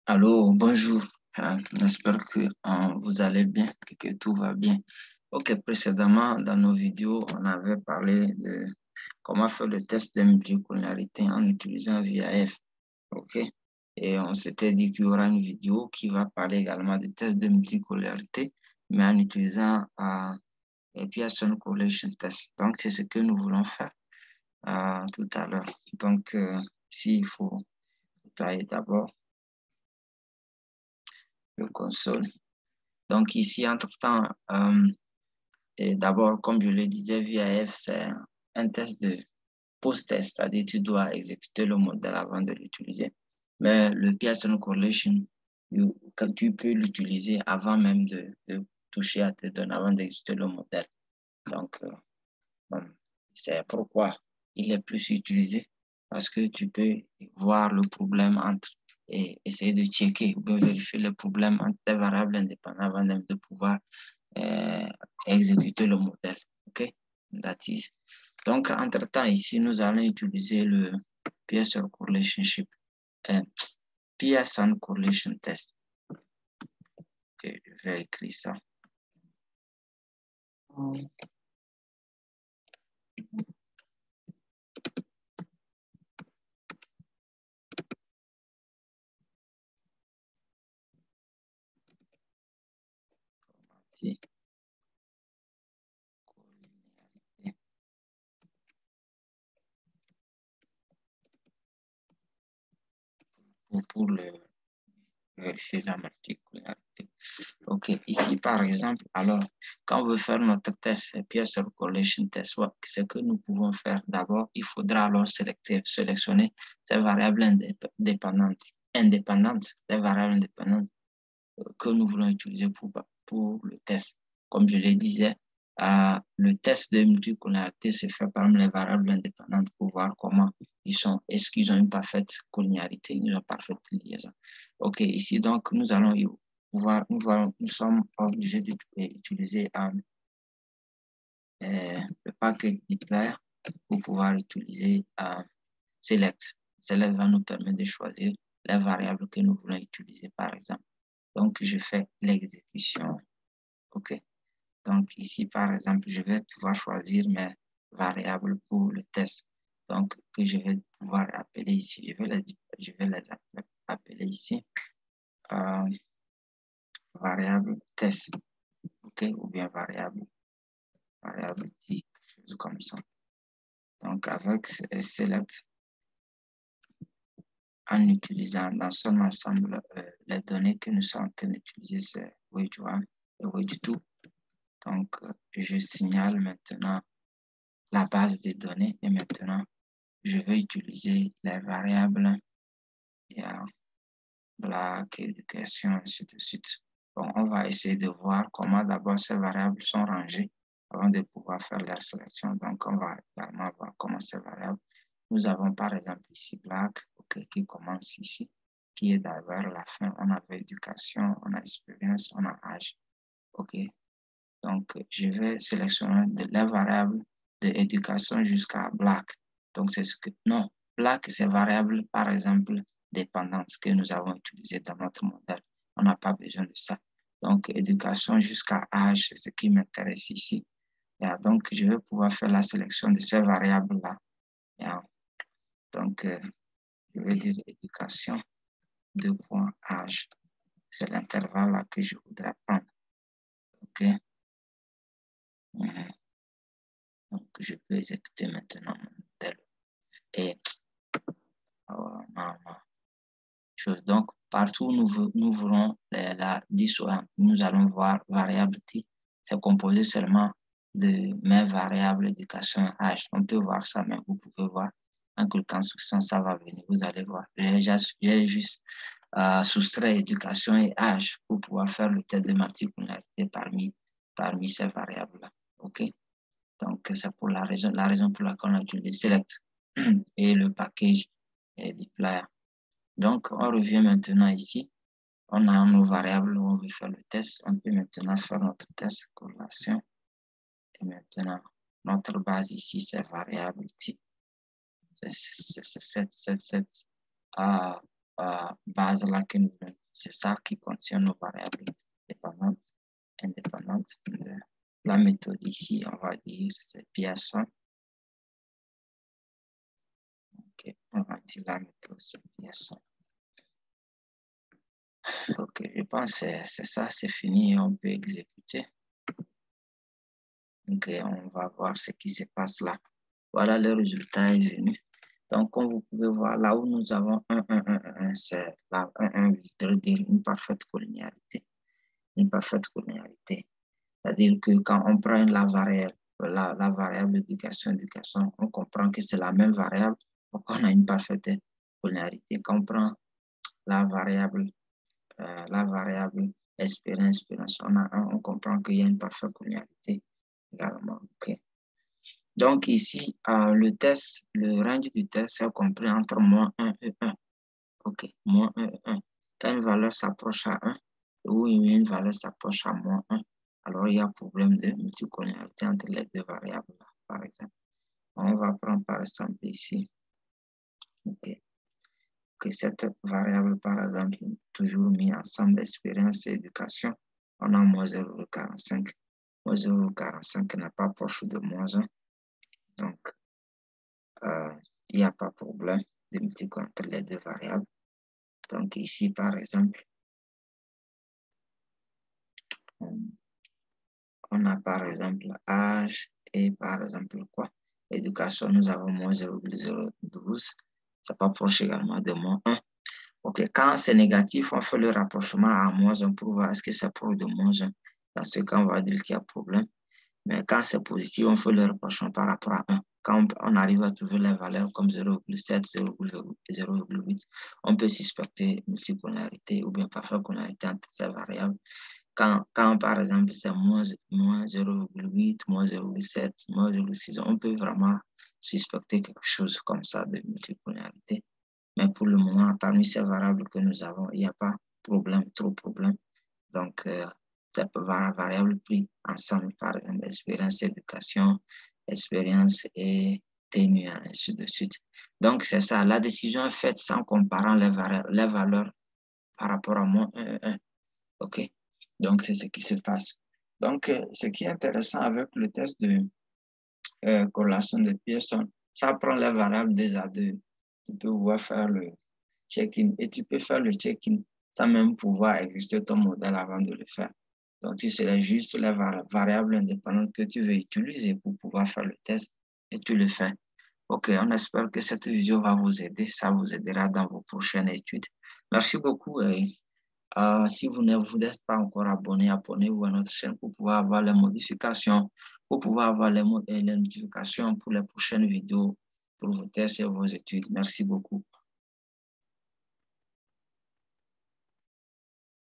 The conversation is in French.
Allô, bonjour. J'espère que vous allez bien et que tout va bien. Ok, précédemment, dans nos vidéos, on avait parlé de comment faire le test de multicollinéarité en utilisant VAF. Ok, et on s'était dit qu'il y aura une vidéo qui va parler également du test de multicollinéarité, mais en utilisant Pearson Correlation Test. Donc, c'est ce que nous voulons faire tout à l'heure. Donc, ici, il faut tailler d'abord le console. Donc ici, entre-temps, et d'abord, comme je le disais, VAF, c'est un test de post-test, c'est-à-dire tu dois exécuter le modèle avant de l'utiliser. Mais le Pearson Correlation, quand tu peux l'utiliser avant même de toucher à tes données, avant d'exécuter le modèle. Donc, bon, c'est pourquoi il est plus utilisé, parce que tu peux voir le problème entre et essayer de checker ou bien vérifier le problème entre des variables indépendantes avant même de pouvoir euh, exécuter le modèle. OK? That is. Donc, entre-temps, ici, nous allons utiliser le Pearson Correlation, euh, Pearson Correlation Test. OK, je vais écrire ça. Pour vérifier la multicollinéarité. OK, ici, par exemple, alors, quand on veut faire notre test, Pearson Correlation Test, ce que nous pouvons faire d'abord, il faudra alors sélectionner ces variables indépendantes, les variables indépendantes que nous voulons utiliser pour le test. Comme je le disais, le test de multicollinéarité se fait par les variables indépendantes pour voir comment ils sont, est-ce qu'ils ont une parfaite collinéarité, une parfaite liaison. OK, ici, donc, nous allons pouvoir, nous sommes obligés d'utiliser le package dplyr pour pouvoir utiliser select. Select va nous permettre de choisir les variables que nous voulons utiliser, par exemple. Donc, je fais l'exécution. OK. Donc, ici, par exemple, je vais pouvoir choisir mes variables pour le test. Donc, que je vais pouvoir appeler ici. Je vais les appeler ici. Variable test. OK. Ou bien variable t, quelque chose comme ça. Donc, avec select, en utilisant dans son ensemble les données que nous sommes en train d'utiliser, c'est wage1 et wage2. Donc, je signale maintenant la base de données et maintenant, je vais utiliser les variables black, éducation, ainsi de suite. Bon, on va essayer de voir comment d'abord ces variables sont rangées avant de pouvoir faire leur sélection. Donc, on va également voir comment ces variables. Nous avons par exemple ici black, okay, qui commence ici, qui est vers la fin. On avait éducation, on a expérience, on a âge. OK. Donc, je vais sélectionner les variables de éducation jusqu'à black. Donc, c'est ce que, non, black, c'est variable, par exemple, dépendante que nous avons utilisé dans notre modèle. On n'a pas besoin de ça. Donc, éducation jusqu'à âge, c'est ce qui m'intéresse ici. Donc, je vais pouvoir faire la sélection de ces variables-là. Donc, je vais dire éducation, 2.âge. C'est l'intervalle là que je voudrais prendre. OK. Donc, je peux exécuter maintenant mon modèle. Et chose. Donc, partout où nous voulons la dissonance, nous allons voir variable t. C'est composé seulement de mes variables éducation âge. On peut voir ça, mais vous pouvez voir en cliquant sur ça, ça va venir. Vous allez voir. J'ai juste soustrait éducation et âge pour pouvoir faire le test de multicollinéarité parmi ces variables-là. OK? Donc, c'est pour la raison pour laquelle on a utilisé select et le package dplyr. Donc, on revient maintenant ici. On a nos variables où on veut faire le test. On peut maintenant faire notre test corrélation. Et maintenant, notre base ici, c'est variable type. C'est 7. base-là que nous voulons. C'est ça qui contient nos variables dépendantes, indépendantes. La méthode ici, on va dire, c'est PS1. Ok, on va dire la méthode, c'est PS1. Ok, je pense que c'est ça, c'est fini, on peut exécuter. Ok, on va voir ce qui se passe là. Voilà, le résultat est venu. Donc, comme vous pouvez voir, là où nous avons 1, 1, 1, 1, 1, c'est là 1, 1 veut dire une parfaite collinéarité. Une parfaite collinéarité. C'est-à-dire que quand on prend la variable éducation, on comprend que c'est la même variable, donc on a une parfaite collinéarité. Quand on prend la variable expérience, on comprend qu'il y a une parfaite collinéarité également. Okay. Donc ici, le range du test est compris entre moins 1 et 1. OK, moins 1 et 1. Quand une valeur s'approche à 1, ou une valeur s'approche à moins 1, alors il y a problème de multicollinéarité entre les deux variables, là, par exemple. On va prendre par exemple ici. OK. Que cette variable, par exemple, toujours mis ensemble, expérience et éducation, on a moins 0,45. Moins 0,45 n'est pas proche de moins 1. Donc, il n'y a pas de problème de multiplier entre les deux variables. Donc, ici, par exemple, on a par exemple âge et par exemple quoi? Éducation, nous avons moins 0,012. Ça pas proche également de moins 1. OK, quand c'est négatif, on fait le rapprochement à moins 1 pour voir est-ce que c'est proche de moins 1. Dans ce cas, on va dire qu'il y a problème. Mais quand c'est positif, on fait le rapprochement par rapport à 1. Quand on arrive à trouver les valeurs comme 0,7, 0,8, on peut suspecter multicollinéarité ou bien parfois collinéarité entre ces variables. Quand par exemple, c'est moins 0,8, moins 0,7, moins 0,6, on peut vraiment suspecter quelque chose comme ça de multicollinéarité. Mais pour le moment, parmi ces variables que nous avons, il n'y a pas trop de problème. Donc, ces variables pris ensemble, par exemple, expérience, éducation, expérience et tenue, ainsi de suite. Donc, c'est ça. La décision est faite sans comparant les valeurs par rapport à moins 1, 1. OK? Donc, c'est ce qui se passe. Donc, ce qui est intéressant avec le test de corrélation de Pearson, ça prend les variables deux à deux. Tu peux pouvoir faire le check-in et tu peux faire le check-in sans même pouvoir exécuter ton modèle avant de le faire. Donc, tu serais juste les variables indépendantes que tu veux utiliser pour pouvoir faire le test et tu le fais. OK, on espère que cette vidéo va vous aider. Ça vous aidera dans vos prochaines études. Merci beaucoup. Si vous n'êtes pas encore abonné, abonnez-vous à notre chaîne pour pouvoir avoir les modifications, pour pouvoir avoir les notifications pour les prochaines vidéos, pour vos tests et vos études. Merci beaucoup.